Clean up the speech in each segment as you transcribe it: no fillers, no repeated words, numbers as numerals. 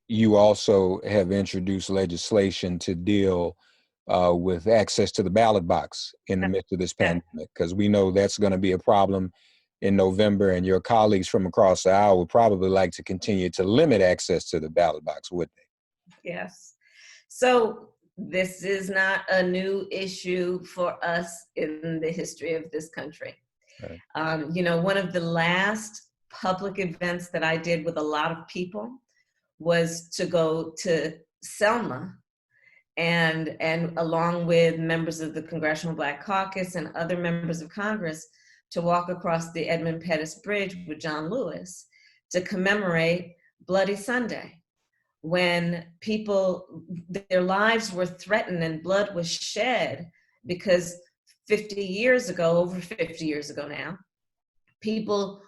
you also have introduced legislation to deal with access to the ballot box in the midst of this Yeah. pandemic, because we know that's going to be a problem in November, and your colleagues from across the aisle would probably like to continue to limit access to the ballot box, would they? Yes. So this is not a new issue for us in the history of this country. Right. One of the last public events that I did with a lot of people was to go to Selma and along with members of the Congressional Black Caucus and other members of Congress to walk across the Edmund Pettus Bridge with John Lewis to commemorate Bloody Sunday, when people, their lives were threatened and blood was shed because 50 years ago, over 50 years ago now, people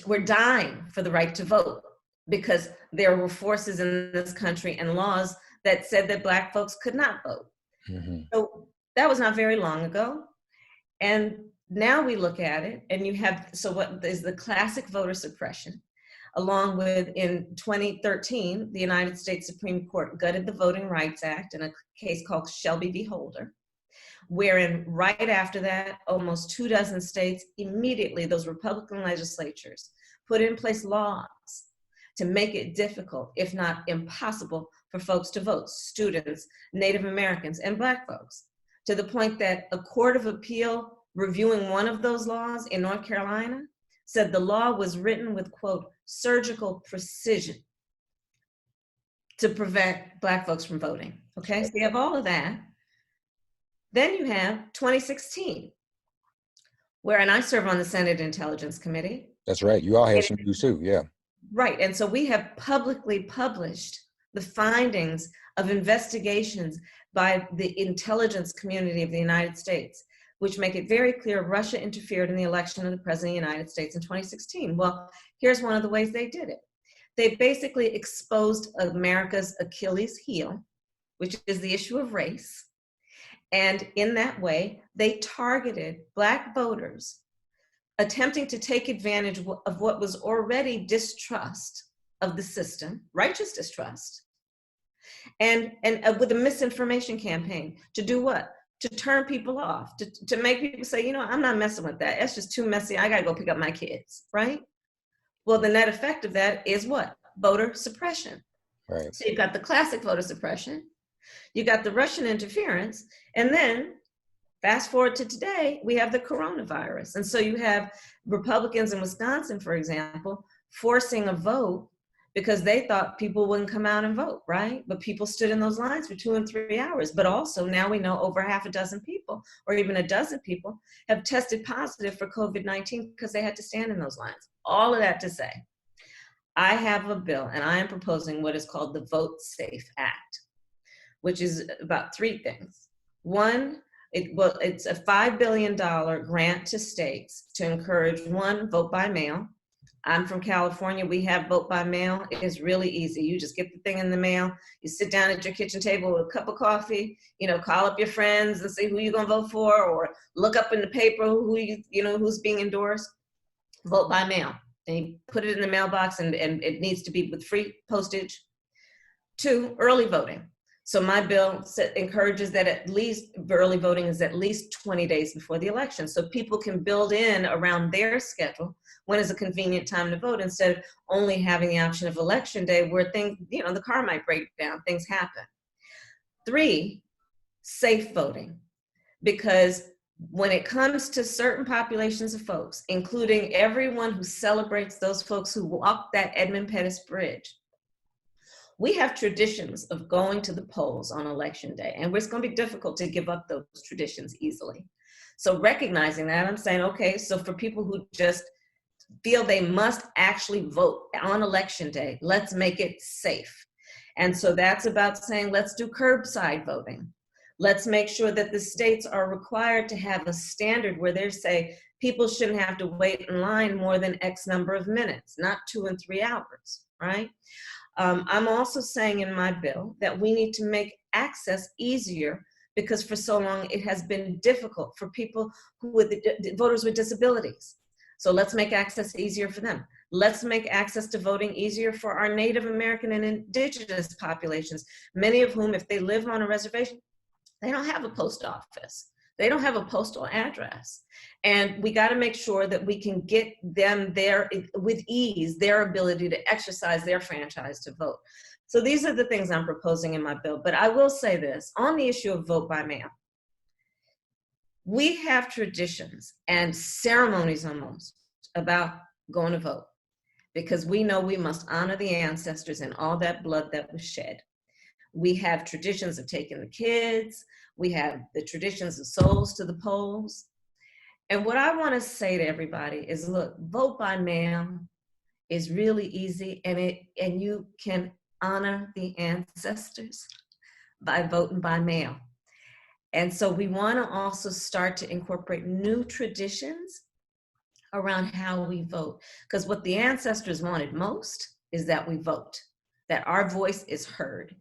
were dying for the right to vote because there were forces in this country and laws that said that Black folks could not vote. Mm-hmm. So that was not very long ago. And now we look at it and you have, so what is the classic voter suppression, along with in 2013, the United States Supreme Court gutted the Voting Rights Act in a case called Shelby v. Holder, wherein right after that, almost 24 states, immediately those Republican legislatures put in place laws to make it difficult, if not impossible, for folks to vote, students, Native Americans, and Black folks, to the point that a court of appeal reviewing one of those laws in North Carolina said the law was written with, quote, surgical precision to prevent Black folks from voting, okay? So you have all of that. Then you have 2016, where, and I serve on the Senate Intelligence Committee. That's right, you all have some news too, yeah. Right, and so we have publicly published the findings of investigations by the intelligence community of the United States, which make it very clear Russia interfered in the election of the President of the United States in 2016. Well, here's one of the ways they did it. They basically exposed America's Achilles heel, which is the issue of race. And in that way, they targeted Black voters attempting to take advantage of what was already distrust of the system, righteous distrust, and with a misinformation campaign to do what? To turn people off, to make people say, you know, I'm not messing with that. It's just too messy. I got to go pick up my kids, right? Well, the net effect of that is what? Voter suppression. Right. So you've got the classic voter suppression, you got the Russian interference, and then fast forward to today, we have the coronavirus. And so you have Republicans in Wisconsin, for example, forcing a vote because they thought people wouldn't come out and vote, right? But people stood in those lines for 2 and 3 hours. But also now we know over half a dozen people, or even a dozen people, have tested positive for COVID-19 because they had to stand in those lines. All of that to say, I have a bill and I am proposing what is called the Vote Safe Act, which is about 3 things. One, it's a $5 billion grant to states to encourage, one, vote by mail. I'm from California. We have vote by mail. It is really easy. You just get the thing in the mail. You sit down at your kitchen table with a cup of coffee, call up your friends and see who you're going to vote for, or look up in the paper who's being endorsed. Vote by mail. And you put it in the mailbox, and it needs to be with free postage. 2, early voting. So my bill encourages that at least early voting is at least 20 days before the election, so people can build in around their schedule when is a convenient time to vote, instead of only having the option of election day where things, the car might break down, things happen. 3, safe voting, because when it comes to certain populations of folks, including everyone who celebrates those folks who walked that Edmund Pettus Bridge, we have traditions of going to the polls on election day, and it's going to be difficult to give up those traditions easily. So recognizing that, I'm saying, okay, so for people who just feel they must actually vote on election day, let's make it safe. And so that's about saying, let's do curbside voting. Let's make sure that the states are required to have a standard where they say people shouldn't have to wait in line more than X number of minutes, not 2 and 3 hours, right? I'm also saying in my bill that we need to make access easier, because for so long it has been difficult for people voters with disabilities. So let's make access easier for them. Let's make access to voting easier for our Native American and indigenous populations, many of whom, if they live on a reservation, they don't have a post office. They don't have a postal address. And we got to make sure that we can get them there with ease, their ability to exercise their franchise to vote. So these are the things I'm proposing in my bill. But I will say this, on the issue of vote by mail, we have traditions and ceremonies almost about going to vote, because we know we must honor the ancestors and all that blood that was shed. We have traditions of taking the kids. We have the traditions of souls to the polls. And what I want to say to everybody is, look, vote by mail is really easy, and you can honor the ancestors by voting by mail. And so we want to also start to incorporate new traditions around how we vote. Because what the ancestors wanted most is that we vote, that our voice is heard.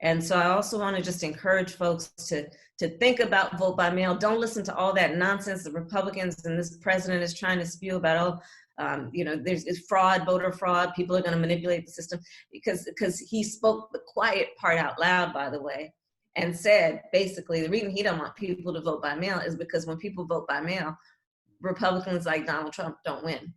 And so I also want to just encourage folks to think about vote by mail. Don't listen to all that nonsense the Republicans and this president is trying to spew about, there's fraud, voter fraud, people are going to manipulate the system, because he spoke the quiet part out loud, by the way, and said, basically, the reason he don't want people to vote by mail is because when people vote by mail, Republicans like Donald Trump don't win.